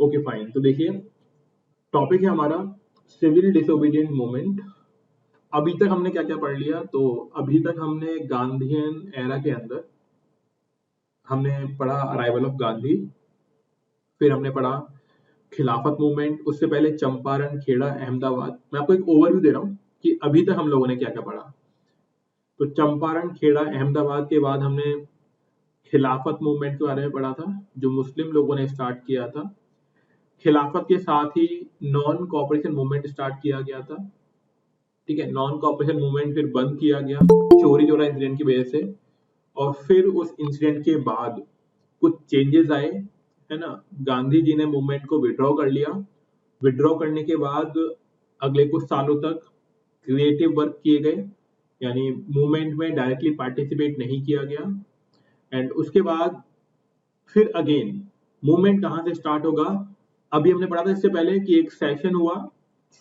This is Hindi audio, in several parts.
Okay fine. तो देखिए, टॉपिक है हमारा सिविल डिसोबीडिएंट मूवमेंट। अभी तक हमने क्या क्या पढ़ लिया? तो अभी तक हमने गांधीयन एरा के अंदर हमने पढ़ा अराइवल ऑफ गांधी, फिर हमने पढ़ा खिलाफत मूवमेंट, उससे पहले चंपारण, खेड़ा, अहमदाबाद। मैं आपको एक ओवरव्यू दे रहा हूँ कि अभी तक हम लोगों ने क्या क्या पढ़ा। तो चंपारण, खेड़ा, अहमदाबाद के बाद हमने खिलाफत मूवमेंट के बारे में पढ़ा था, जो मुस्लिम लोगों ने स्टार्ट किया था। खिलाफत के साथ ही नॉन कॉपरेशन मूवमेंट स्टार्ट किया गया था। ठीक है, नॉन कॉपरेशन मूवमेंट फिर बंद किया गया चोरी चोरा इंसिडेंट की वजह से, और फिर उस इंसिडेंट के बाद कुछ चेंजेस आए, है ना। गांधी जी ने मूवमेंट को विड्रॉ कर लिया। विड्रॉ करने के बाद अगले कुछ सालों तक क्रिएटिव वर्क किए गए, यानी मूवमेंट में डायरेक्टली पार्टिसिपेट नहीं किया गया। एंड उसके बाद फिर अगेन मूवमेंट कहाँ से स्टार्ट होगा? अभी हमने पढ़ा था इससे पहले कि एक सेशन हुआ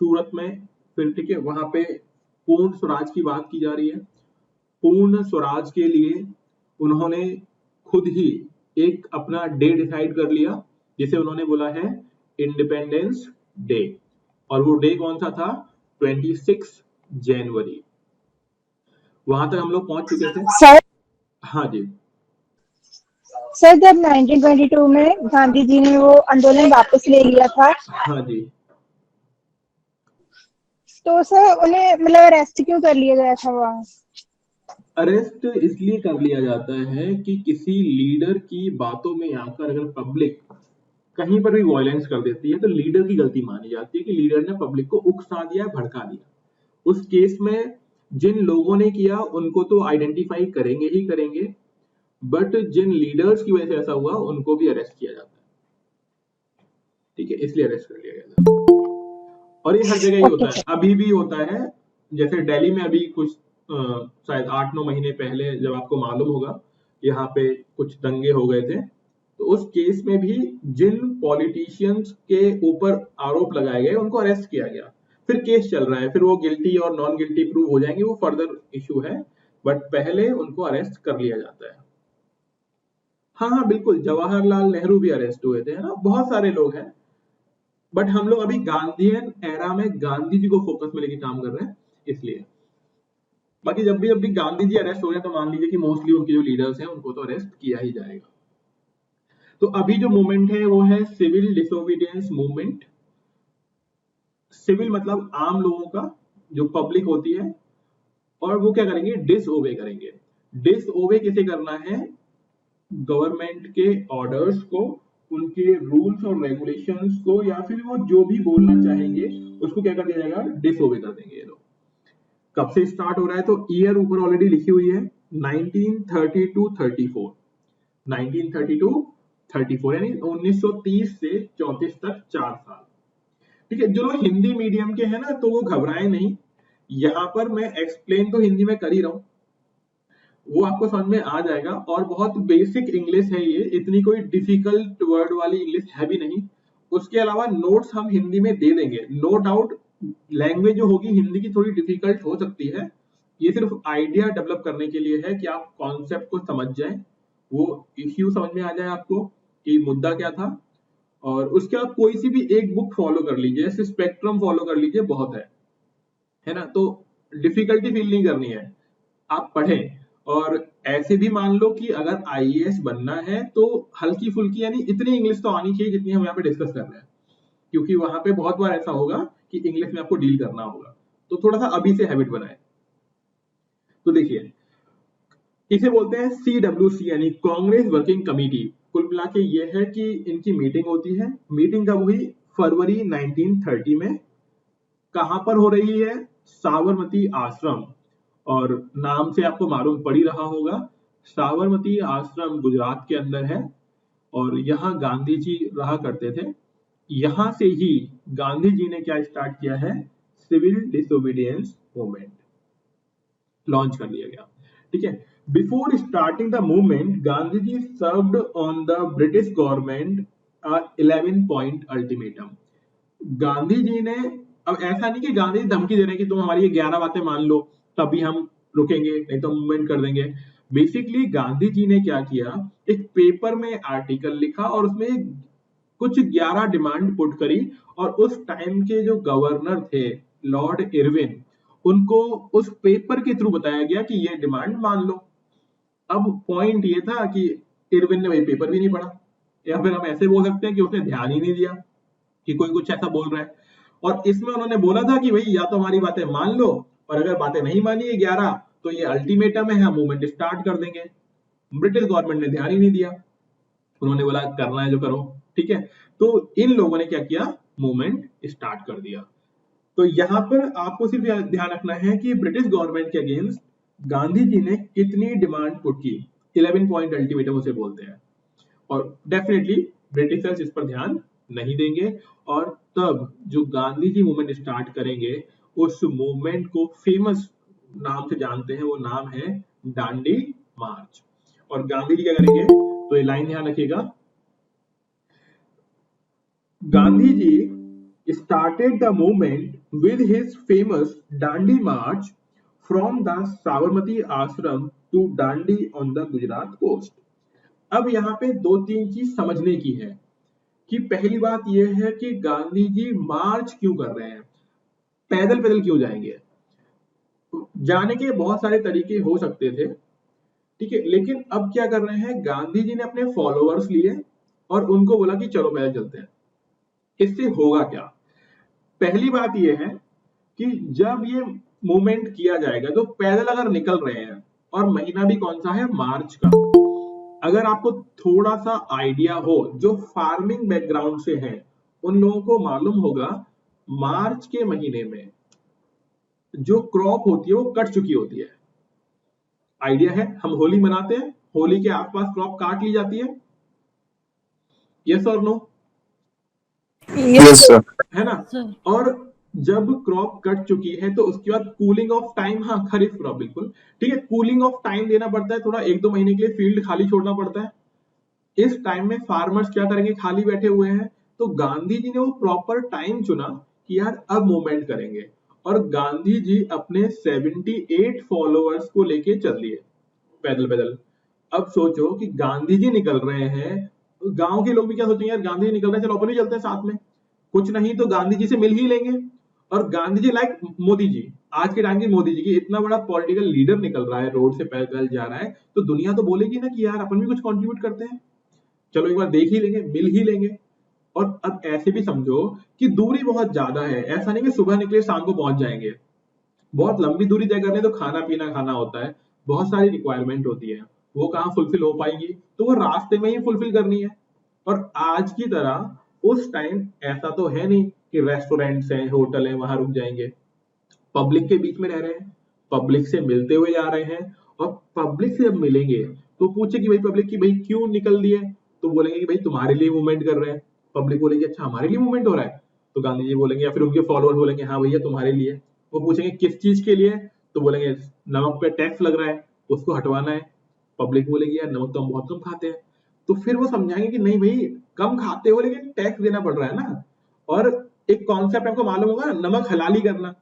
सूरत में, फिर ठीक है, वहां पे पूर्ण स्वराज की बात की जा रही है। पूर्ण स्वराज के लिए उन्होंने खुद ही एक अपना डे डिसाइड कर लिया, जिसे उन्होंने बोला है इंडिपेंडेंस डे। और वो डे कौन सा था? 26 जनवरी। वहां तक हम लोग पहुंच चुके थे। सर हाँ जी। सर जब 1922 में गांधी जी ने वो आंदोलन वापस ले लिया था, हाँ जी। तो सर उन्हें मतलब अरेस्ट क्यों कर लिया गया था वहाँ? अरेस्ट इसलिए कर लिया जाता है कि किसी लीडर की बातों में आकर अगर पब्लिक कहीं पर भी वायलेंस कर देती है तो लीडर की गलती मानी जाती है कि लीडर ने पब्लिक को उकसा दिया, भड़का दिया। उस केस में जिन लोगों ने किया उनको तो आइडेंटिफाई करेंगे ही करेंगे, बट जिन लीडर्स की वजह से ऐसा हुआ उनको भी अरेस्ट किया जाता है। ठीक है, इसलिए अरेस्ट कर लिया गया था। और ये हर जगह ही होता है, अभी भी होता है। जैसे दिल्ली में अभी कुछ शायद 8-9 महीने पहले, जब आपको मालूम होगा, यहाँ पे कुछ दंगे हो गए थे। तो उस केस में भी जिन पॉलिटिशियंस के ऊपर आरोप लगाए गए उनको अरेस्ट किया गया। फिर केस चल रहा है, फिर वो गिल्टी और नॉन गिल्टी प्रूव हो जाएंगे, वो फर्दर इशू है, बट पहले उनको अरेस्ट कर लिया जाता है। हाँ बिल्कुल, जवाहरलाल नेहरू भी अरेस्ट हुए थे, है ना, बहुत सारे लोग हैं। बट हम लोग अभी गांधीयन एरा में गांधी जी को फोकस में लेके काम कर रहे हैं, इसलिए। बाकी जब भी गांधी जी अरेस्ट हो रहे हैं तो मान लीजिए कि मोस्टली उनके जो लीडर्स हैं उनको तो अरेस्ट किया ही जाएगा। तो अभी जो मूवमेंट है वो है सिविल डिसोबीडियंस मूवमेंट। सिविल मतलब आम लोगों का, जो पब्लिक होती है, और वो क्या करेंगे? डिसओबे करेंगे। डिसओबे किसे करना है? गवर्नमेंट के ऑर्डर्स को, उनके रूल्स और रेगुलेशंस को, या फिर वो जो भी बोलना चाहेंगे उसको क्या कर दिया जाएगा? डिसओबे कर देंगे ये लोग। कब से स्टार्ट हो रहा है? तो ईयर ऊपर ऑलरेडी लिखी हुई है, 1932-34। 1932-34 यानी 1930 से 34 तक 4 साल। ठीक है, जो लोग हिंदी मीडियम के हैं ना तो वो घबराए नहीं, यहां पर मैं एक्सप्लेन तो हिंदी में कर ही रहा हूं, वो आपको समझ में आ जाएगा। और बहुत बेसिक इंग्लिश है ये, इतनी कोई डिफिकल्ट वर्ड वाली इंग्लिश है भी नहीं। उसके अलावा नोट्स हम हिंदी में दे देंगे, नो डाउट। लैंग्वेज जो होगी हिंदी की थोड़ी डिफिकल्ट हो सकती है, ये सिर्फ आइडिया डेवलप करने के लिए है कि आप कॉन्सेप्ट को समझ जाएं, वो इश्यू समझ में आ जाए आपको कि मुद्दा क्या था। और उसके बाद कोई सी भी एक बुक फॉलो कर लीजिए, जैसे स्पेक्ट्रम फॉलो कर लीजिए, बहुत है ना। तो डिफिकल्टी फील नहीं करनी है, आप पढ़ें। और ऐसे भी मान लो कि अगर आईएएस बनना है तो हल्की फुल्की, यानी इतनी इंग्लिश तो आनी चाहिए जितनी हम यहाँ पे डिस्कस कर रहे हैं, क्योंकि वहां पे बहुत बार ऐसा होगा कि इंग्लिश में आपको डील करना होगा, तो थोड़ा सा अभी से हैबिट बनाए। तो देखिए, इसे बोलते हैं CWC यानी कांग्रेस वर्किंग कमेटी। कुल मिला के ये है कि इनकी मीटिंग होती है। मीटिंग कब हुई? फरवरी 1930 में। कहां पर हो रही है? साबरमती आश्रम। और नाम से आपको मालूम पड़ ही रहा होगा, साबरमती आश्रम गुजरात के अंदर है, और यहाँ गांधी जी रहा करते थे। यहां से ही गांधी जी ने क्या स्टार्ट किया है? सिविल डिसोबीडियंस मूवमेंट लॉन्च कर दिया गया। ठीक है, before starting the movement Gandhi ji served on the British government 11 point ultimatum. Gandhi ji ने, अब ऐसा नहीं कि गांधी जी धमकी दे रहे हैं कि तुम हमारी ये 11 बातें मान लो तभी हम रुकेंगे, नहीं तो मूवमेंट कर देंगे। बेसिकली गांधी जी ने क्या किया, एक पेपर में आर्टिकल लिखा और उसमें कुछ 11 डिमांड पुट करी और उस टाइम के जो गवर्नर थे लॉर्ड इरविन, उनको उस पेपर के थ्रू बताया गया कि ये डिमांड मान लो। अब पॉइंट ये था कि इरविन ने वही पेपर भी नहीं पढ़ा, या फिर हम ऐसे बोल सकते हैं कि उसने ध्यान ही नहीं दिया कि कोई कुछ ऐसा बोल रहा है। और इसमें उन्होंने बोला था कि भाई या तो हमारी बातें मान लो, और अगर बातें नहीं मानी है 11 तो ये अल्टीमेटम है, हम मूवमेंट स्टार्ट कर देंगे। ब्रिटिश गवर्नमेंट ने ध्यान ही नहीं दिया, उन्होंने बोला करना है जो करो, ठीक है। तो इन लोगों ने क्या किया, मूवमेंट स्टार्ट कर दिया। तो यहां पर आपको सिर्फ ध्यान रखना है कि ब्रिटिश गवर्नमेंट के अगेंस्ट गांधी जी ने कितनी डिमांड पुट की, 11 पॉइंट अल्टीमेटम उसे बोलते हैं। और डेफिनेटली ब्रिटिशर्स इस पर ध्यान नहीं देंगे, और तब जो गांधी जी मूवमेंट स्टार्ट करेंगे, उस मूवमेंट को फेमस नाम से जानते हैं, वो नाम है दांडी मार्च। और गांधी जी क्या करेंगे, तो ये लाइन ध्यान रखिएगा, Gandhi ji started the movement with his famous Dandi march from the Sabarmati ashram to Dandi on the Gujarat coast। अब यहाँ पे दो तीन चीज समझने की है कि पहली बात यह है कि गांधी जी मार्च क्यों कर रहे हैं, पैदल पैदल क्यों जाएंगे। जाने के बहुत सारे तरीके हो सकते थे, ठीक है, लेकिन अब क्या कर रहे हैं, गांधी जी ने अपने फॉलोअर्स लिए और उनको बोला कि चलो पैदल चलते हैं। इससे होगा क्या, पहली बात यह है कि जब ये मूवमेंट किया जाएगा तो पैदल अगर निकल रहे हैं, और महीना भी कौन सा है, मार्च का। अगर आपको थोड़ा सा आइडिया हो, जो फार्मिंग बैकग्राउंड से हैं उन लोगों को मालूम होगा, मार्च के महीने में जो क्रॉप होती है वो कट चुकी होती है। आइडिया है, हम होली मनाते हैं, होली के आसपास क्रॉप काट ली जाती है, यस और नो, यस सर, है ना। और जब क्रॉप कट चुकी है तो उसके बाद कूलिंग ऑफ टाइम, हाँ खरीफ क्रॉप बिल्कुल ठीक है, कूलिंग ऑफ टाइम देना पड़ता है, थोड़ा 1-2 महीने के लिए फील्ड खाली छोड़ना पड़ता है। इस टाइम में फार्मर्स क्या करेंगे, खाली बैठे हुए हैं। तो गांधी जी ने वो प्रॉपर टाइम चुना कि यार अब मूवमेंट करेंगे, और गांधी जी अपने 78 फॉलोअर्स को लेके चल दिए पैदल पैदल। अब सोचो कि गांधी जी निकल रहे हैं, गांव के लोग भी क्या सोचेंगे, यार गांधी जी निकल रहे हैं, चलो अपन भी चलते हैं साथ में, कुछ नहीं तो गांधी जी से मिल ही लेंगे। और गांधी जी लाइक मोदी जी, आज के टाइम के मोदी जी की, इतना बड़ा पॉलिटिकल लीडर निकल रहा है, रोड से पैदल जा रहा है, तो दुनिया तो बोलेगी ना कि यार अपन भी कुछ कंट्रीब्यूट करते हैं, चलो एक बार देख ही लेंगे, मिल ही लेंगे। और अब ऐसे भी समझो कि दूरी बहुत ज्यादा है, ऐसा नहीं कि सुबह निकले शाम को पहुंच जाएंगे, बहुत लंबी दूरी तय करने तो खाना पीना खाना होता है, बहुत सारी रिक्वायरमेंट होती है, वो कहाँ फुलफिल हो पाएंगी, तो वो रास्ते में ही फुलफिल करनी है। और आज की तरह उस टाइम ऐसा तो है नहीं कि रेस्टोरेंट्स हैं, होटल हैं, वहां रुक जाएंगे, पब्लिक के बीच में रह रहे हैं, पब्लिक से मिलते हुए जा रहे हैं। और पब्लिक से जब मिलेंगे तो पूछे कि भाई पब्लिक की भाई क्यों निकल दिए, तो बोलेंगे कि भाई तुम्हारे लिए मूवमेंट कर रहे हैं। पब्लिक बोलेगी अच्छा हमारे लिए मूवमेंट हो रहा है, तो गांधी जी बोलेंगे या फिर उनके फॉलोअर्स बोलेंगे हाँ भैया तुम्हारे लिए। वो पूछेंगे किस चीज के लिए, तो बोलेंगे नमक पे टैक्स लग रहा है, उसको हटवाना है। पब्लिक बोलेगी यार नमक तो हम बहुत कम खाते हैं, तो फिर वो समझाएंगे कि नहीं भाई कम खाते हो लेकिन टैक्स देना पड़ रहा है ना। और एक कॉन्सेप्ट आपको मालूम होगा, नमक हलाली करना,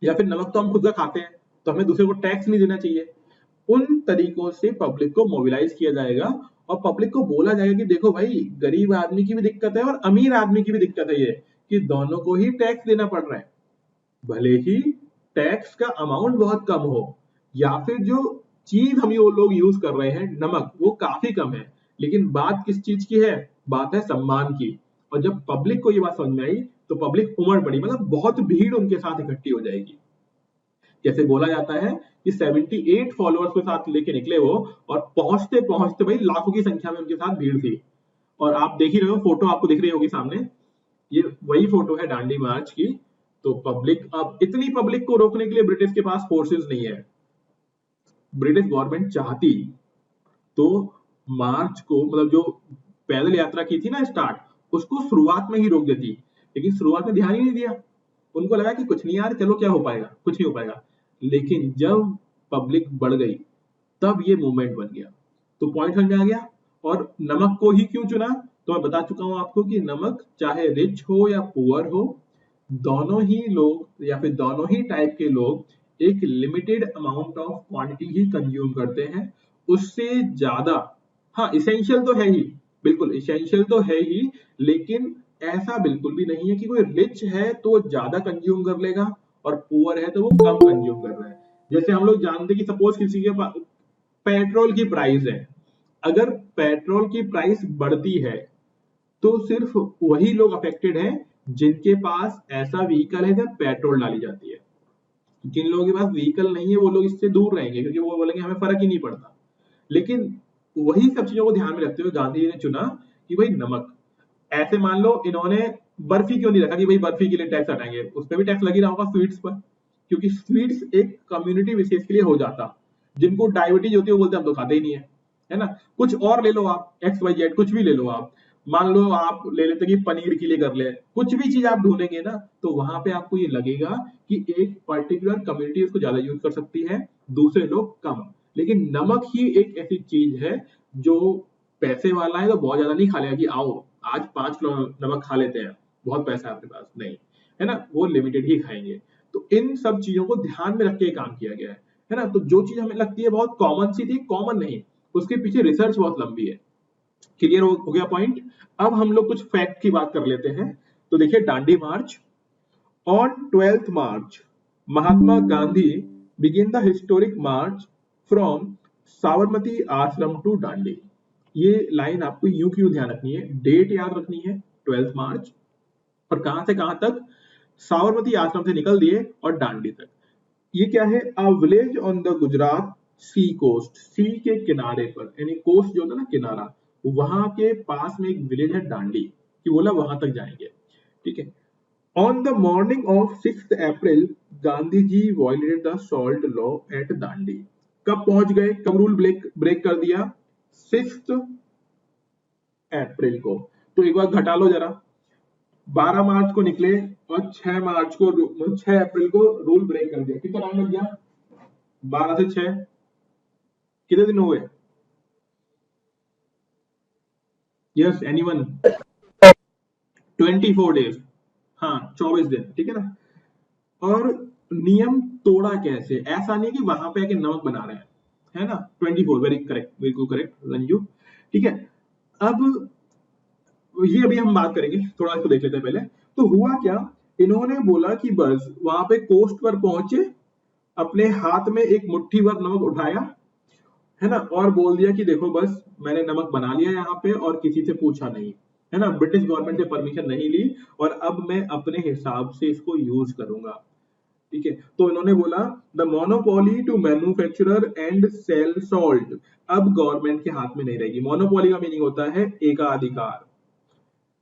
या फिर नमक तो हम खुद का खाते हैं तो हमें दूसरे को टैक्स नहीं देना चाहिए। उन तरीकों से पब्लिक को मोबिलाइज किया जाएगा, और पब्लिक को बोला जाएगा कि देखो भाई गरीब आदमी की भी दिक्कत है और अमीर आदमी की भी दिक्कत है, ये कि दोनों को ही टैक्स देना पड़ रहा है। भले ही टैक्स का अमाउंट बहुत कम हो, या फिर जो चीज हम ये लोग यूज कर रहे हैं नमक वो काफी कम है, लेकिन बात किस चीज की है, बात है सम्मान की। और जब पब्लिक को ये बात समझ में आई तो पब्लिक उमड़ पड़ी, मतलब बहुत भीड़ उनके साथ इकट्ठी हो जाएगी। जैसे बोला जाता है कि 78 फॉलोअर्स के साथ लेके निकले वो, और पहुंचते पहुंचते भाई लाखों की संख्या में उनके साथ भीड़ थी। और आप देख ही रहे हो, फोटो आपको दिख रही होगी सामने, ये वही फोटो है दांडी मार्च की। तो पब्लिक, अब इतनी पब्लिक को रोकने के लिए ब्रिटिश के पास फोर्सेस नहीं है। ब्रिटिश गवर्नमेंट चाहती तो मार्च को, मतलब जो पैदल यात्रा की थी ना स्टार्ट, उसको शुरुआत में ही रोक देती, लेकिन शुरुआत में ध्यान ही नहीं दिया। उनको लगा कि कुछ नहीं यार, चलो क्या हो पाएगा, कुछ नहीं हो पाएगा। लेकिन जब पब्लिक बढ़ गई तब ये मूवमेंट बन गया। तो पॉइंट समझ में आ गया। और नमक को ही क्यों चुना, तो मैं बता चुका हूं आपको कि नमक चाहे रिच हो या पुअर हो, दोनों ही लोग या फिर दोनों ही टाइप के लोग एक limited amount of quantity he consume करते हैं, उससे ज्यादा, हाँ इसेंशियल तो है ही, बिल्कुल इसेंशियल तो है ही, लेकिन ऐसा बिल्कुल भी नहीं है कि कोई रिच है तो वो ज्यादा कंज्यूम कर लेगा और पुअर है तो वो कम कंज्यूम कर रहा है। जैसे हम लोग जानते हैं कि सपोज किसी के पास पेट्रोल की प्राइस है, अगर पेट्रोल की प्राइस बढ़ती है तो सिर्फ वही लोग अफेक्टेड हैं जिनके पास ऐसा व्हीकल है जब पेट्रोल डाली जाती है। जिन लोगों के पास व्हीकल नहीं है वो लोग इससे दूर रहेंगे क्योंकि वो बोलेंगे हमें फर्क ही नहीं पड़ता। लेकिन वही सब चीजों को ध्यान में रखते हुए गांधी जी ने चुना कि भाई नमक, ऐसे मान लो इन्होंने बर्फी क्यों नहीं रखा कि भाई बर्फी के लिए टैक्स हटाएंगे, उस पर भी टैक्स लगी रहा होगा स्वीट्स पर, क्योंकि स्वीट्स एक कम्युनिटी विशेष के लिए हो जाता। जिनको डायबिटीज होती है वो बोलते हैं हम तो खाते ही नहीं है ना। कुछ और ले लो आप, एक्स वाई जेड कुछ भी ले लो आप, मान लो आप ले लेते कि पनीर के लिए कर ले, कुछ भी चीज आप ढूंढेंगे ना तो वहां पे आपको ये लगेगा कि एक पर्टिकुलर कम्युनिटी उसको ज्यादा यूज कर सकती है, दूसरे लोग कम। लेकिन नमक ही एक ऐसी चीज है जो पैसे वाला है तो बहुत ज्यादा नहीं खा लेगा कि आओ आज 5 किलो नमक खा लेते हैं, बहुत पैसा है आपके पास, नहीं है ना, वो लिमिटेड ही खाएंगे। तो इन सब चीजों को ध्यान में रख के काम किया गया है ना। तो जो चीज हमें लगती है बहुत कॉमन सी थी, कॉमन नहीं, उसके पीछे रिसर्च बहुत लंबी है। क्लियर हो गया पॉइंट। अब हम लोग कुछ फैक्ट की बात कर लेते हैं। तो देखिए Dandi march, on 12th March Mahatma Gandhi begin the historic march from Sabarmati Ashram to Dandi. ये लाइन आपको यूं क्यों ध्यान रखनी है, डेट याद रखनी है 12th मार्च, और कहां से कहां तक, साबरमती आश्रम से निकल दिए और दांडी तक। ये क्या है, a village on the Gujarat sea coast, sea के किनारे पर, यानी कोस्ट जो होता है ना किनारा, वहां के पास में एक विलेज है दांडी, कि बोला वहां तक जाएंगे। ठीक है। On the morning of 6th April Gandhi ji violated the salt law at Dandi. कब पहुंच गए, कब रूल ब्रेक कर दिया, 6th अप्रैल को। तो एक बार घटा लो जरा, 12 मार्च को निकले और 6 मार्च को 6 अप्रैल को रूल ब्रेक कर दिया। कितना टाइम लग गया, 12 से 6 कितने दिन हुए, यस एनीवन, 24 डेज, हाँ 24 दिन, ठीक है ना। और नियम तोड़ा कैसे, ऐसा नहीं कि वहां पे आके नमक बना रहे हैं, है ना। 24, वेरी करेक्ट, बिल्कुल करेक्ट रंजू। ठीक है, अब ये अभी हम बात करेंगे, थोड़ा इसको देख लेते हैं पहले। तो हुआ क्या, इन्होंने बोला कि बस वहां पे कोस्ट पर पहुंचे, अपने हाथ में एक मुट्ठी भर नमक उठाया, है ना, और बोल दिया कि देखो बस मैंने नमक बना लिया यहाँ पे और किसी से पूछा नहीं, है ना, ब्रिटिश गवर्नमेंट से परमिशन नहीं ली और अब मैं अपने हिसाब से इसको यूज करूंगा। ठीक है, तो इन्होंने बोला the monopoly to manufacturer and sale salt अब गवर्नमेंट के हाथ में नहीं रहेगी। मोनोपोली का मीनिंग होता है एकाधिकार,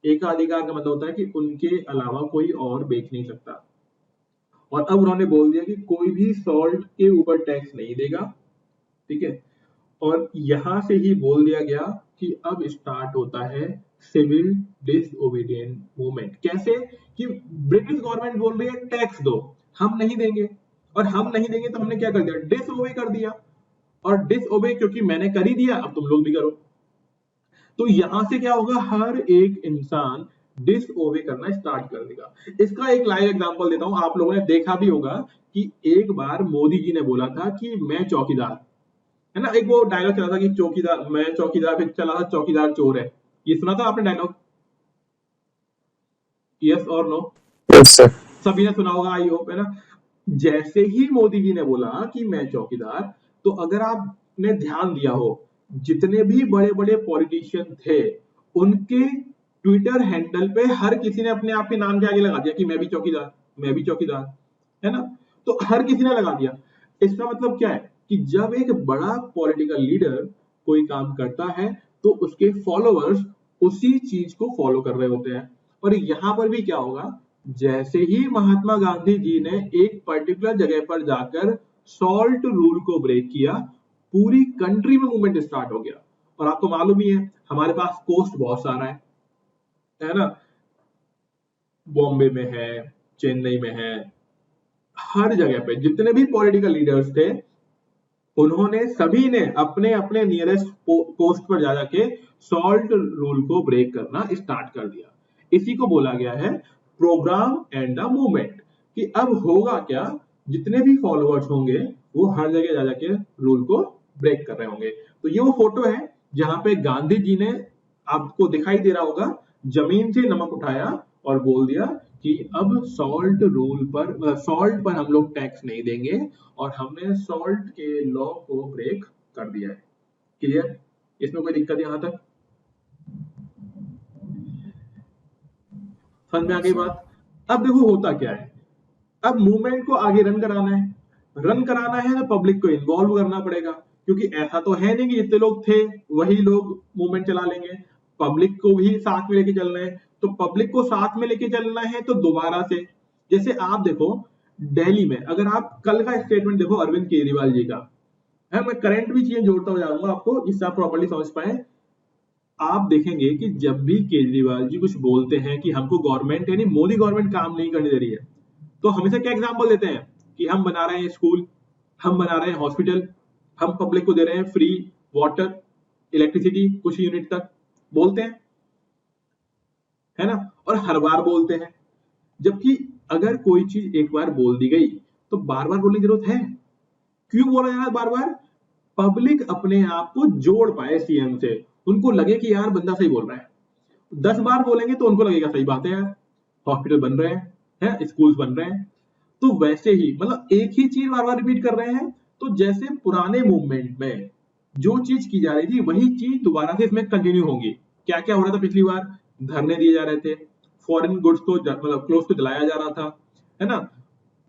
एकाधिकार का मतलब होता है कि उनके अलावा कोई और बेच नहीं सकता। और अब उन्होंने बोल दिया कि कोई भी सॉल्ट के ऊपर टैक्स नहीं देगा। ठीक है, और यहां से ही बोल दिया गया कि अब स्टार्ट होता है सिविल डिसओबीडिएंट मूवमेंट। कैसे, कि ब्रिटिश गवर्नमेंट बोल रही है टैक्स दो, हम नहीं देंगे, और हम नहीं देंगे तो हमने क्या कर दिया, डिसओबे कर दिया, और डिसओबे क्योंकि मैंने कर ही दिया अब तुम लोग भी करो। तो यहां से क्या होगा, हर एक इंसान डिसओबे करना स्टार्ट कर देगा। इसका एक लाइव एग्जांपल देता हूं, आप लोगों ने देखा भी होगा कि एक बार मोदी जी ने बोला था कि मैं चौकीदार, है ना, एक वो डायलॉग चला था कि चौकीदार, मैं चौकीदार, फिर चला था चौकीदार चोर है, ये सुना था आपने डायलॉग, यस और नो, यस सर। सभी ने सुना होगा आई होप, है ना। जैसे ही मोदी जी ने बोला कि मैं चौकीदार, तो अगर आपने ध्यान दिया हो, जितने भी बड़े बड़े पॉलिटिशियन थे उनके ट्विटर हैंडल पे हर किसी ने अपने आप के नाम के आगे लगा दिया कि मैं भी चौकीदार, मैं भी चौकीदार, है ना। तो हर किसी ने लगा दिया। इसका मतलब क्या है कि जब एक बड़ा पॉलिटिकल लीडर कोई काम करता है तो उसके फॉलोअर्स उसी चीज को फॉलो कर रहे होते हैं। और यहां पर भी क्या होगा, जैसे ही महात्मा गांधी जी ने एक पर्टिकुलर जगह पर जाकर सॉल्ट रूल को ब्रेक किया, पूरी कंट्री में मूवमेंट स्टार्ट हो गया। और आपको मालूम ही है हमारे पास कोस्ट बहुत सारा है ना, बॉम्बे में है, चेन्नई में है, हर जगह पे जितने भी पॉलिटिकल लीडर्स थे उन्होंने सभी ने अपने अपने नियरेस्ट कोस्ट पर जाके सॉल्ट रूल को ब्रेक करना स्टार्ट कर दिया। इसी को बोला गया है प्रोग्राम एंड द मूवमेंट, कि अब होगा क्या, जितने भी फॉलोअर्स होंगे वो हर जगह जा जाके रूल को ब्रेक कर रहे होंगे। तो ये वो फोटो है जहां पे गांधी जी ने आपको दिखाई दे रहा होगा, जमीन से नमक उठाया और बोल दिया कि अब सॉल्ट पर हम लोग टैक्स नहीं देंगे, और हमने सॉल्ट के लॉ को ब्रेक कर दिया है। क्लियर? इसमें कोई दिक्कत यहां तक समझ में आ गई बात? अब देखो होता क्या है, अब मूवमेंट को आगे रन कराना है तो पब्लिक को इन्वॉल्व करना पड़ेगा, क्योंकि ऐसा तो है नहीं कि जितने लोग थे वही लोग मूवमेंट चला लेंगे, पब्लिक को भी साथ में लेके चलना है। तो पब्लिक को साथ में लेके चलना है तो दोबारा से, जैसे आप देखो दिल्ली में, अगर आप कल का स्टेटमेंट देखो अरविंद केजरीवाल जी का है, मैं करंट भी चीजें जोड़ता हुआ जाऊंगा आपको, जिससे आप प्रॉपर्ली समझ पाए। आप देखेंगे कि जब भी केजरीवाल जी कुछ बोलते हैं कि हमको गवर्नमेंट यानी मोदी गवर्नमेंट काम नहीं करने दे रही है, तो हमेशा क्या एग्जाम्पल देते हैं कि हम बना रहे हैं स्कूल, हम बना रहे हैं हॉस्पिटल, हम पब्लिक को दे रहे हैं फ्री वाटर, इलेक्ट्रिसिटी कुछ यूनिट तक, बोलते हैं, है ना? और हर बार बोलते हैं। जबकि अगर कोई चीज एक बार बोल दी गई तो बार बार बोलने की जरूरत है? क्यों बोला जा रहा है बार बार? पब्लिक अपने आप को जोड़ पाए सीएम से, उनको लगे कि यार बंदा सही बोल रहा है। 10 बार बोलेंगे तो उनको लगेगा सही बात है यार, हॉस्पिटल बन रहे हैं, स्कूल्स बन रहे हैं। तो वैसे ही मतलब एक ही चीज बार बार रिपीट कर रहे हैं, तो जैसे पुराने मूवमेंट में जो चीज की जा रही थी वही चीज दोबारा से इसमें कंटिन्यू होगी। क्या क्या हो रहा था पिछली बार? धरने दिए जा रहे थे, फॉरेन गुड्स को मतलब क्लोज को जलाया जा रहा था, है ना?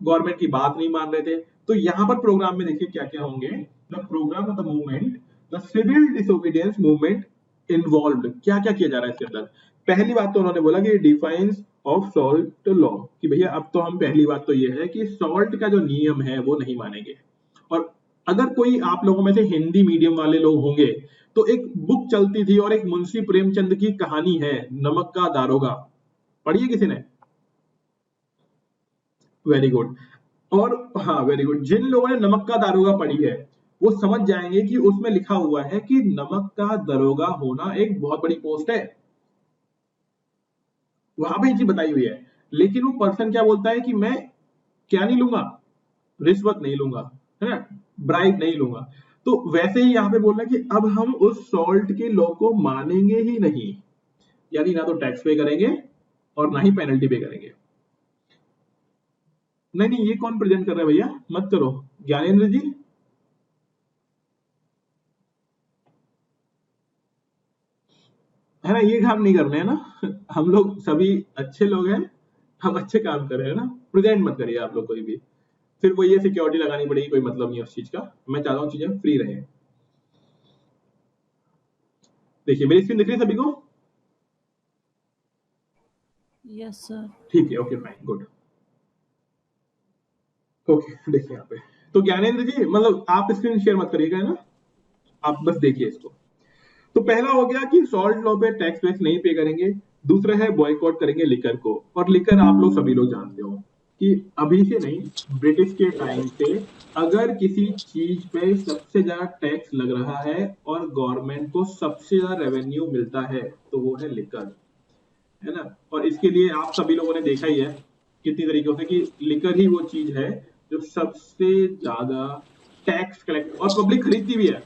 गवर्नमेंट की बात नहीं मान रहे थे। तो यहाँ पर प्रोग्राम में देखिए क्या क्या होंगे, the programme of the movement, the civil disobedience movement involve, क्या क्या किया जा रहा है इसके अंदर। पहली बात तो उन्होंने बोला कि डिफाइंस ऑफ सॉल्ट लॉ, कि भैया अब तो हम, पहली बात तो ये है कि सॉल्ट का जो नियम है वो नहीं मानेंगे। और अगर कोई आप लोगों में से हिंदी मीडियम वाले लोग होंगे तो एक बुक चलती थी और एक मुंशी प्रेमचंद की कहानी है, नमक का दारोगा, पढ़िए किसी ने? Very good. और हाँ वेरी गुड, जिन लोगों ने नमक का दारोगा पढ़ी है वो समझ जाएंगे कि उसमें लिखा हुआ है कि नमक का दरोगा होना एक बहुत बड़ी पोस्ट है, वहां पे ये चीज बताई हुई है। लेकिन वो पर्सन क्या बोलता है कि मैं क्या नहीं लूंगा, रिश्वत नहीं लूंगा, है ना, ब्राइब नहीं लूंगा। तो वैसे ही यहाँ पे बोल रहा है कि अब हम उस सॉल्ट के लॉ को मानेंगे ही नहीं, यानी ना तो टैक्स पे करेंगे और ना ही पेनल्टी पे करेंगे। नहीं नहीं, ये कौन प्रेजेंट कर रहा है भैया, मत करो, ज्ञानेंद्र जी। है ना, ये काम नहीं करने है ना हम लोग सभी अच्छे लोग हैं, हम अच्छे काम कर रहे हैं ना, प्रेजेंट मत करिए आप लोग कोई भी, फिर वो ये सिक्योरिटी लगानी पड़ेगी, कोई मतलब नहीं है उस चीज का। मैं चाहता हूँ चीजें फ्री रहे। देखिए मेरी स्क्रीन दिख रही है सभी को? Yes sir. ठीक है, ओके फाइन गुड। ओके देखिए यहाँ पे, तो ज्ञानेंद्र जी मतलब आप स्क्रीन शेयर मत करिएगा, है ना, आप बस देखिए इसको। तो पहला हो गया कि सॉल्ट लॉ पे टैक्स वैक्स नहीं पे करेंगे। दूसरा है बॉयकॉट करेंगे लिकर को, और लिकर आप लोग सभी लोग जानते हो कि अभी से नहीं, ब्रिटिश के टाइम से अगर किसी चीज पे सबसे ज्यादा टैक्स लग रहा है और गवर्नमेंट को सबसे ज्यादा रेवेन्यू मिलता है तो वो है लिकर, है ना। और इसके लिए आप सभी लोगों ने देखा ही है कितनी तरीकों से कि लिकर ही वो चीज है जो सबसे ज्यादा टैक्स कलेक्ट, और पब्लिक खरीदती भी है।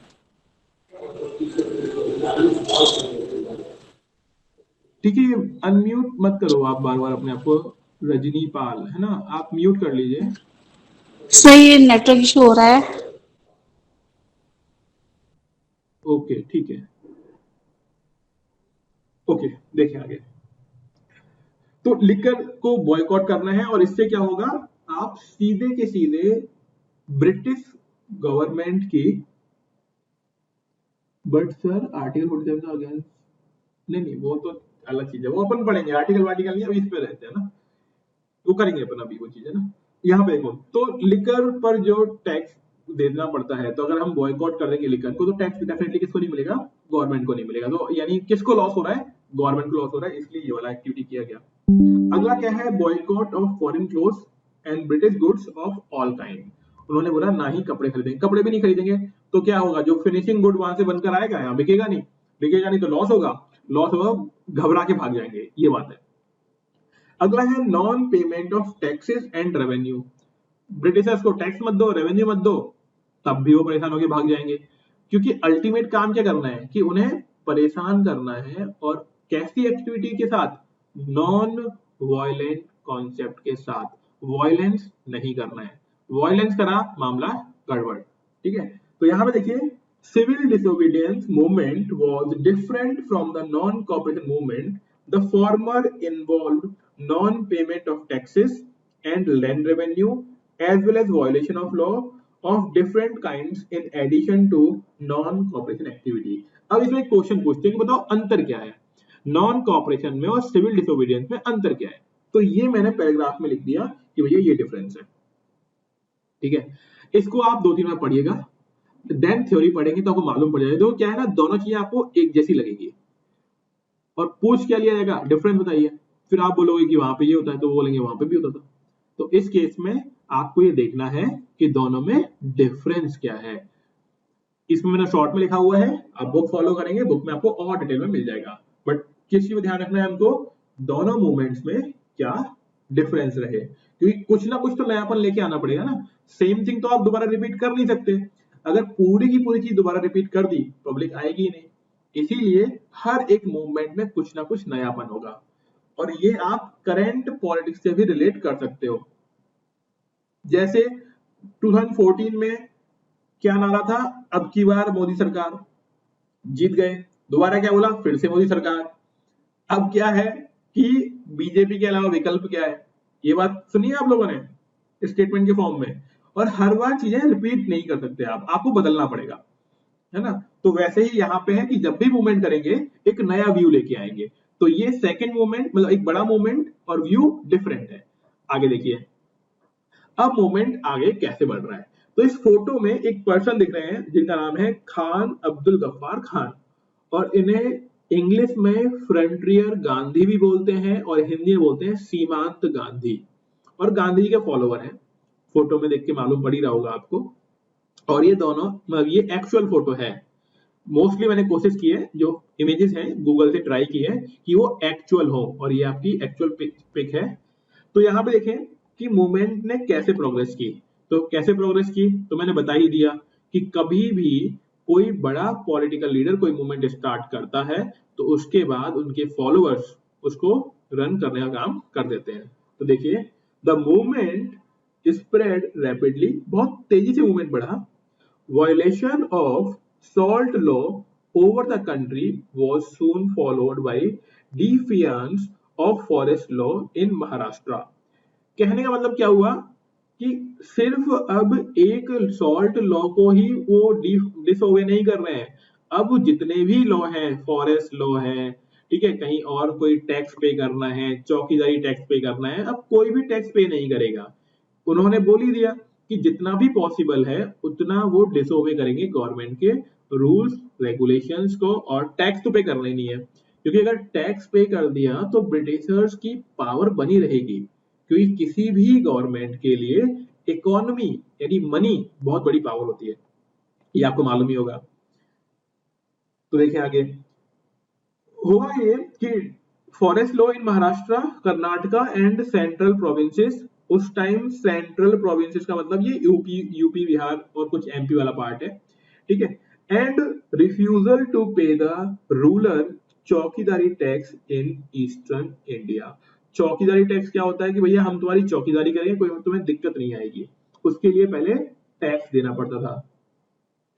ठीक है, अनम्यूट मत करो आप बार बार अपने आप को, रजनी पाल, है ना, आप म्यूट कर लीजिए। सर ये नेटवर्क इशू हो रहा है। ओके ठीक है, ओके देखिए आगे। तो लिकर को बॉयकॉट करना है, और इससे क्या होगा, आप सीधे के सीधे ब्रिटिश गवर्नमेंट की, बट सर आर्टिकल 47 का अगेंस्ट, नहीं नहीं वो तो अलग चीज है, वो अपन पढ़ेंगे, आर्टिकल वार्टिकल नहीं, अभी इस पे रहते हैं ना, वो करेंगे अपन अभी वो चीज, है ना। यहाँ पे देखो, तो लिकर पर जो टैक्स देना पड़ता है, तो अगर हम बॉयकॉट कर देंगे लिकर को तो टैक्स डेफिनेटली किसको नहीं मिलेगा, गवर्नमेंट को नहीं मिलेगा। तो यानी किसको लॉस हो रहा है, गवर्नमेंट को लॉस हो रहा है, इसलिए ये वाला एक्टिविटी किया गया। अगला क्या है, boycott of foreign clothes and British goods of all kind. उन्होंने बोला ना ही कपड़े खरीदेंगे, कपड़े भी नहीं खरीदेंगे तो क्या होगा, जो फिनिशिंग गुड वहां से बनकर आएगा यहाँ बिकेगा नहीं, बिकेगा नहीं तो लॉस होगा, लॉस होगा, घबरा के भाग जाएंगे, ये बात है। अगला है non payment of taxes and revenue. Britishers को टैक्स मत दो, रेवेन्यू मत दो, तब भी वो परेशान होकर भाग जाएंगे, क्योंकि अल्टीमेट काम क्या करना है कि उन्हें परेशान करना है, और कैसी एक्टिविटी के साथ? नॉन वायलेंट कॉन्सेप्ट के साथ, वायलेंस नहीं करना है। वायलेंस करा मामला गड़बड़। ठीक है, तो यहाँ पे देखिए, civil disobedience movement was different from the non cooperation movement. The former involved non payment of taxes and land revenue as well as violation of law of different kinds in addition to non cooperation activity। अब इसमें एक क्वेश्चन पूछते हैं कि बताओ अंतर क्या है नॉन कॉपरेशन में और सिविल डिसोबीडियंस में, अंतर क्या है? तो ये मैंने पैराग्राफ में लिख दिया कि भैया ये डिफरेंस है। ठीक है, इसको आप 2-3 बार पढ़िएगा, देन थ्योरी पढ़ेंगे तो आपको मालूम पड़ जाएगा। तो क्या है ना, दोनों चीजें आपको एक जैसी लगेगी, और पूछ क्या लिया जाएगा, डिफरेंस बताइए। फिर आप बोलोगे कि वहां पे ये होता है, तो वो बोलेंगे वहां पे भी होता था। तो इस केस में आपको ये देखना है कि दोनों में डिफरेंस क्या है। इसमें मैंने शॉर्ट में लिखा हुआ है, आप बुक फॉलो करेंगे, बुक में आपको और डिटेल में मिल जाएगा। बट किस चीज में ध्यान रखना है हमको, दोनों मूवमेंट्स में क्या डिफरेंस रहे, क्योंकि कुछ ना कुछ तो नयापन लेके आना पड़ेगा ना। सेम थिंग तो आप दोबारा रिपीट कर नहीं सकते। अगर पूरी की पूरी चीज दोबारा रिपीट कर दी, पब्लिक आएगी ही नहीं। इसीलिए हर एक मूवमेंट में कुछ ना कुछ नयापन होगा, और ये आप करंट पॉलिटिक्स से भी रिलेट कर सकते हो। जैसे 2014 में क्या नारा था, अब की बार मोदी सरकार, जीत गए। दोबारा क्या बोला, फिर से मोदी सरकार। अब क्या है कि बीजेपी के अलावा विकल्प क्या है, ये बात सुनिए आप लोगों ने स्टेटमेंट के फॉर्म में। और हर बार चीजें रिपीट नहीं कर सकते आप, आपको बदलना पड़ेगा, है ना। तो वैसे ही यहाँ पे है कि जब भी मूवमेंट करेंगे एक नया व्यू लेके आएंगे। तो ये सेकंड मूवमेंट मतलब एक बड़ा मूवमेंट और व्यू डिफरेंट है। आगे देखिए, अब मूवमेंट आगे कैसे बढ़ रहा है। तो इस फोटो में एक पर्सन दिख रहे हैं जिनका नाम है खान अब्दुल गफ्फार खान, और इन्हें इंग्लिश में फ्रंटियर गांधी भी बोलते हैं और हिंदी में बोलते हैं सीमांत गांधी, और गांधी जी के फॉलोवर हैं। फोटो में देख के मालूम पड़ ही रहा होगा आपको। और ये दोनों मतलब ये एक्चुअल फोटो है। मोस्टली मैंने कोशिश की है, जो इमेजेस हैं गूगल से ट्राई की है कि वो एक्चुअल हो, और ये आपकी एक्चुअल पिक है। तो यहाँ पे देखें कि मूवमेंट ने कैसे प्रोग्रेस की। तो कैसे प्रोग्रेस की, तो मैंने बता ही दिया कि कभी भी कोई बड़ा पॉलिटिकल लीडर कोई मूवमेंट स्टार्ट करता है तो उसके बाद उनके फॉलोअर्स उसको रन करने का काम कर देते हैं। तो देखिए, द मूवमेंट स्प्रेड रैपिडली, बहुत तेजी से मूवमेंट बढ़ा। Violation of salt law over the country was soon followed by defiance of forest law in Maharashtra। कहने का मतलब क्या हुआ कि सिर्फ अब एक सॉल्ट लॉ को ही वो डिसओबे नहीं कर रहे हैं, अब जितने भी लॉ हैं, फॉरेस्ट लॉ है, ठीक है, कहीं और कोई टैक्स पे करना है, चौकीदारी टैक्स पे करना है, अब कोई भी टैक्स पे नहीं करेगा। उन्होंने बोल ही दिया कि जितना भी पॉसिबल है उतना वो डिसओबे करेंगे गवर्नमेंट के रूल्स रेगुलेशंस को, और टैक्स तो पे करना ही नहीं है, क्योंकि अगर टैक्स पे कर दिया तो ब्रिटिशर्स की पावर बनी रहेगी, क्योंकि किसी भी गवर्नमेंट के लिए इकोनॉमी यानी मनी बहुत बड़ी पावर होती है, ये आपको मालूम ही होगा। तो देखिए आगे हुआ ये कि forest law in Maharashtra, Karnataka and central provinces. उस टाइम सेंट्रल प्रोविंसेस का मतलब ये यूपी बिहार और कुछ एमपी वाला पार्ट है, ठीक है। And refusal to pay the ruler chaukidari tax in eastern India. Chaukidari tax क्या होता है कि भैया हम तुम्हारी चौकीदारी करेंगे, कोई तुम्हें दिक्कत नहीं आएगी। उसके लिए पहले टैक्स देना पड़ता था,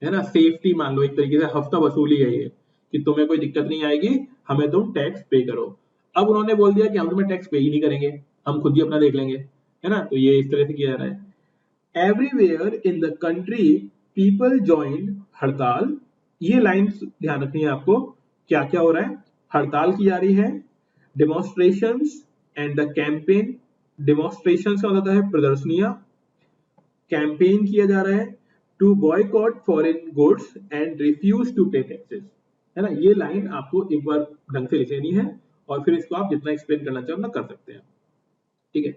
है ना, सेफ्टी मान लो, एक तरीके से हफ्ता वसूली है ये कि तुम्हें कोई दिक्कत नहीं आएगी, हमें तुम टैक्स पे करो। अब उन्होंने बोल दिया कि हम तुम्हें टैक्स पे ही नहीं करेंगे, हम खुद ही अपना देख लेंगे, है ना। तो ये इस तरह से किया जा रहा है। Everywhere in the country people joined हड़ताल। ये लाइंस ध्यान रखनी है आपको, क्या क्या हो रहा है। हड़ताल की जा रही है, demonstrations and the campaign. Demonstrations का मतलब है प्रदर्शनियां, कैंपेन किया जा रहा है to boycott foreign goods and refuse to pay taxes, है ना। ये लाइन आपको एक बार ढंग से लिख लेनी है, और फिर इसको आप जितना एक्सप्लेन करना चाहो ना कर सकते हैं, ठीक है।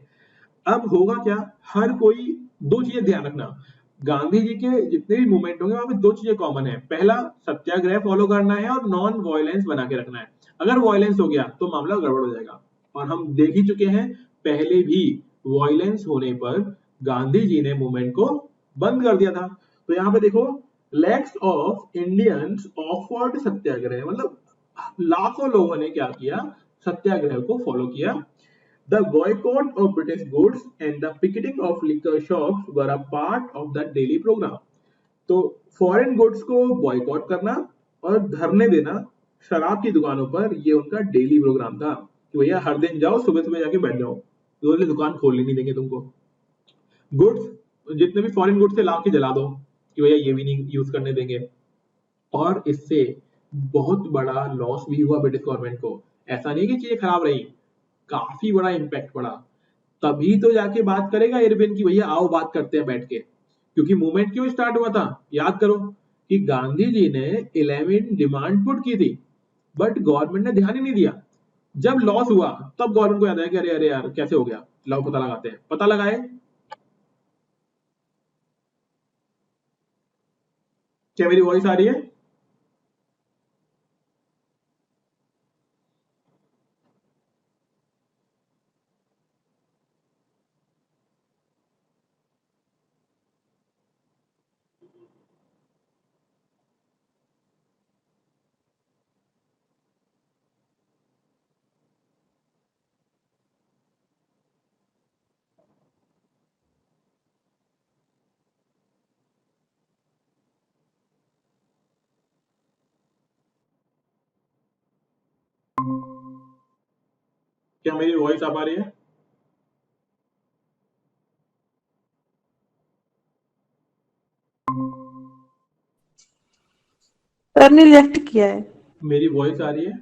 अब होगा क्या, हर कोई दो चीजें ध्यान रखना, गांधी जी के जितने भी मूवमेंट होंगे वहां पे दो चीजें कॉमन है। पहला, सत्याग्रह फॉलो करना है और नॉन वायलेंस बना के रखना है। अगर वायलेंस हो गया तो मामला गड़बड़ हो जाएगा, और हम देख ही चुके हैं पहले भी वायलेंस होने पर गांधी जी ने मूवमेंट को बंद कर दिया था। तो यहाँ पे देखो, लैक्स ऑफ इंडियंस ऑफर्ड सत्याग्रह, मतलब लाखों लोगों ने क्या किया, सत्याग्रह को फॉलो किया। The boycott of British goods and the picketing of liquor shops were a part of the daily programme. तो फॉरेन गुड्स को बॉयकॉट करना और धरने देना शराब की दुकानों पर, ये उनका डेली प्रोग्राम था कि भैया हर दिन जाओ, सुबह सुबह जाके बैठ जाओ, तो दुकान खोलने नहीं देंगे तुमको। गुड्स जितने भी फॉरेन गुड्स थे ला के जला दो कि भैया ये भी नहीं यूज करने देंगे। और इससे बहुत बड़ा लॉस भी हुआ ब्रिटिश गवर्नमेंट को। ऐसा नहीं कि चीजें खराब रही, काफी बड़ा इम्पैक्ट पड़ा। तभी तो जाके बात करेगा इरविन की भैया आओ बात करते हैं बैठ के। क्योंकि मूवमेंट क्यों स्टार्ट हुआ था, याद करो कि गांधी जी ने 11 डिमांड पुट की थी, बट गवर्नमेंट ने ध्यान ही नहीं दिया। जब लॉस हुआ तब गवर्नमेंट को याद आया कि अरे अरे यार कैसे हो गया, लाओ पता लगाते हैं। पता लगाए, क्या मेरी वॉइस आ रही है? क्या मेरी वॉइस आ पा रही है? सर ने लेफ्ट किया है। मेरी वॉइस आ रही है?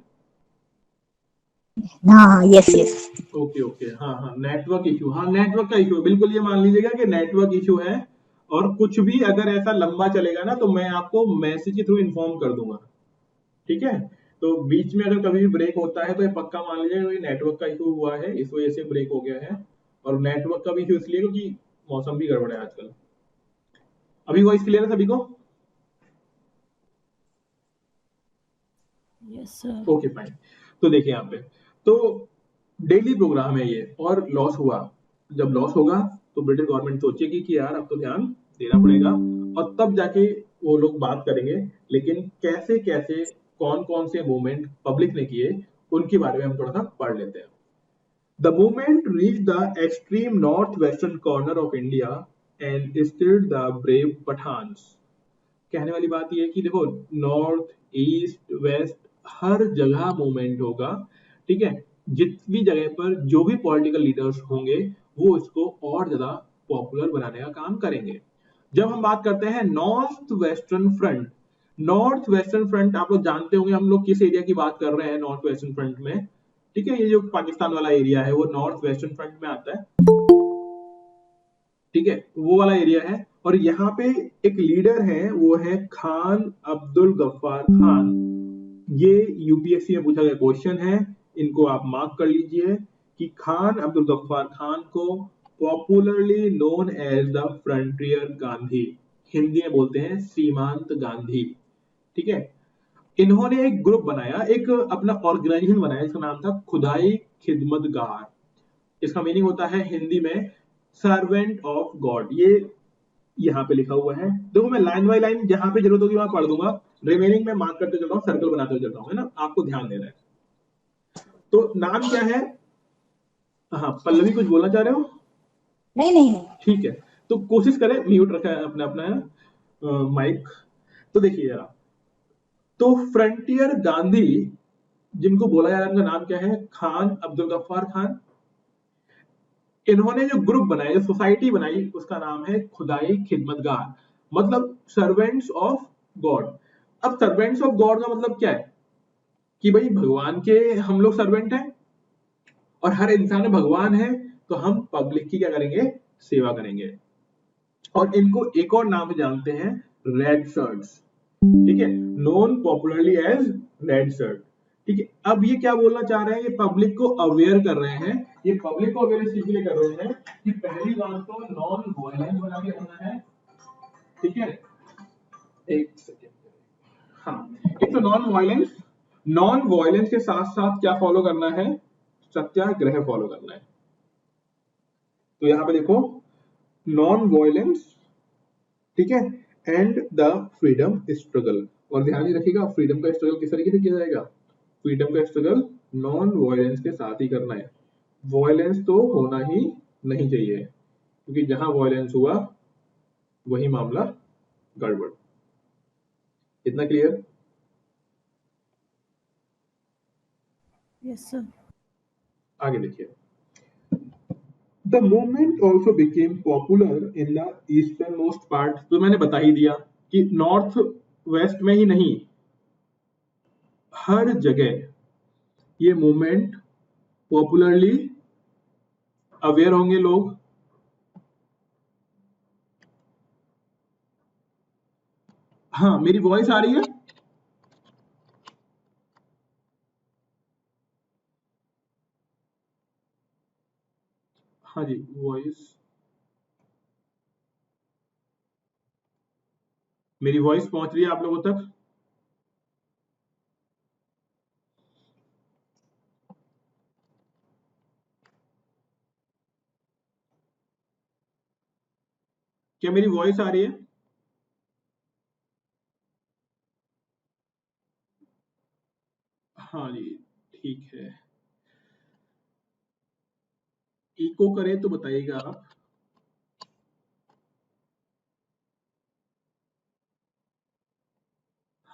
हाँ, यस यस। ओके ओके, हाँ हाँ, नेटवर्क इशू, हाँ नेटवर्क का इशू बिल्कुल, ये मान लीजिएगा कि नेटवर्क इशू है। और कुछ भी अगर ऐसा लंबा चलेगा ना तो मैं आपको मैसेज के थ्रू इन्फॉर्म कर दूंगा, ठीक है? तो बीच में अगर कभी भी ब्रेक होता है तो ये पक्का मान लीजिएगा कि नेटवर्क का इशू हुआ है, इस वजह से ब्रेक हो गया है। और नेटवर्क का भी इशू इसलिए क्योंकि मौसम भी गड़बड़ है आजकल। अभी वॉइस क्लियर है सभी को? Yes sir. Okay fine. तो देखिए यहाँ पे तो डेली प्रोग्राम है ये, और लॉस हुआ। जब लॉस होगा तो ब्रिटिश गवर्नमेंट सोचेगी कि यार अब तो ध्यान देना पड़ेगा, और तब जाके वो लोग बात करेंगे। लेकिन कैसे कैसे कौन कौन से मूवमेंट पब्लिक ने किए उनके बारे में हम थोड़ा सा पढ़ लेते हैं। The movement reached the extreme northwestern corner of India and stirred the brave Pathans. कहने वाली बात यह है कि देखो, नॉर्थ ईस्ट वेस्ट हर जगह मूवमेंट होगा, ठीक है? जितनी जगह पर जो भी पॉलिटिकल लीडर्स होंगे वो इसको और ज्यादा पॉपुलर बनाने का काम करेंगे। जब हम बात करते हैं north western front, north western front आप लोग जानते होंगे हम लोग किस एरिया की बात कर रहे हैं नॉर्थ वेस्टर्न फ्रंट में, ठीक है? ये जो पाकिस्तान वाला एरिया है वो नॉर्थ वेस्टर्न फ्रंट में आता है, ठीक है? वो वाला एरिया है। और यहाँ पे एक लीडर है, वो है खान अब्दुल गफ्फार खान। ये यूपीएससी में पूछा गया क्वेश्चन है, इनको आप मार्क कर लीजिए कि खान अब्दुल गफ्फार खान को popularly known as the frontier Gandhi, Hindi में बोलते हैं सीमांत गांधी, ठीक है? इन्होंने एक ग्रुप बनाया, एक अपना ऑर्गेनाइजेशन बनाया, इसका नाम था खुदाई खिदमतगार। इसका मीनिंग होता है हिंदी में सर्वेंट ऑफ गॉड। ये यहाँ पे लिखा हुआ है, देखो मैं लाइन बाय लाइन जहां पे जरूरत होगी वहां पढ़ दूंगा, रिमेनिंग में मार्क करते चल रहा हूँ, सर्कल बनाते चल रहा हूँ, है ना? आपको ध्यान देना है। तो नाम क्या है? हाँ पल्लवी कुछ बोलना चाह रहे हो? नहीं नहीं। ठीक है, तो कोशिश करें म्यूट रखा है अपना अपना माइक। तो देखिए जरा, तो फ्रंटियर गांधी जिनको बोला जा रहा है उनका नाम क्या है? खान अब्दुल गफ्फार खान। इन्होंने जो ग्रुप बनाया, जो सोसाइटी बनाई, उसका नाम है खुदाई खिदमतगार, मतलब सर्वेंट्स ऑफ गॉड। अब सर्वेंट्स ऑफ गॉड का मतलब क्या है कि भाई भगवान के हम लोग सर्वेंट हैं, और हर इंसान भगवान है, तो हम पब्लिक की क्या करेंगे? सेवा करेंगे। और इनको एक और नाम से जानते हैं, रेड शर्ट्स, ठीक है? Known popularly as red shirt, ठीक है? अब ये क्या बोलना चाह रहे हैं? ये पब्लिक को अवेयर कर रहे हैं। ये पब्लिक को अवेयर इसलिए कर रहे हैं कि पहली बात तो नॉन वायलेंस बना के रखना है, ठीक है? एक सेकेंड, हाँ, एक तो नॉन वायलेंस, नॉन वायलेंस के साथ साथ क्या फॉलो करना है? सत्याग्रह फॉलो करना है। तो यहां पे देखो, नॉन वायलेंस, ठीक है, एंड द फ्रीडम स्ट्रगल। और ध्यान ही रखिएगा फ्रीडम का स्ट्रगल किस तरीके से किया जाएगा? फ्रीडम का स्ट्रगल नॉन वायलेंस के साथ ही करना है। वायलेंस तो होना ही नहीं चाहिए, क्योंकि जहां वायलेंस हुआ वही मामला गड़बड़। इतना क्लियर? Yes sir. आगे देखिए। The movement also became popular in the easternmost part। तो मैंने बता ही दिया कि नॉर्थ वेस्ट में ही नहीं, हर जगह ये मूवमेंट पॉपुलरली अवेयर होंगे लोग। हाँ, मेरी वॉइस आ रही है? हाँ जी, वॉइस, मेरी वॉइस पहुंच रही है आप लोगों तक? क्या मेरी वॉइस आ रही है? हाँ जी, ठीक है। इको करे तो बताइएगा आप।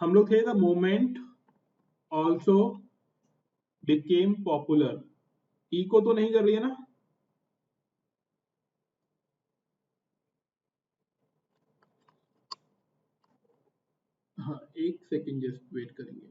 हम लोग थे the movement also became popular. इको तो नहीं कर रही है ना? हाँ, एक सेकेंड जस्ट वेट करेंगे।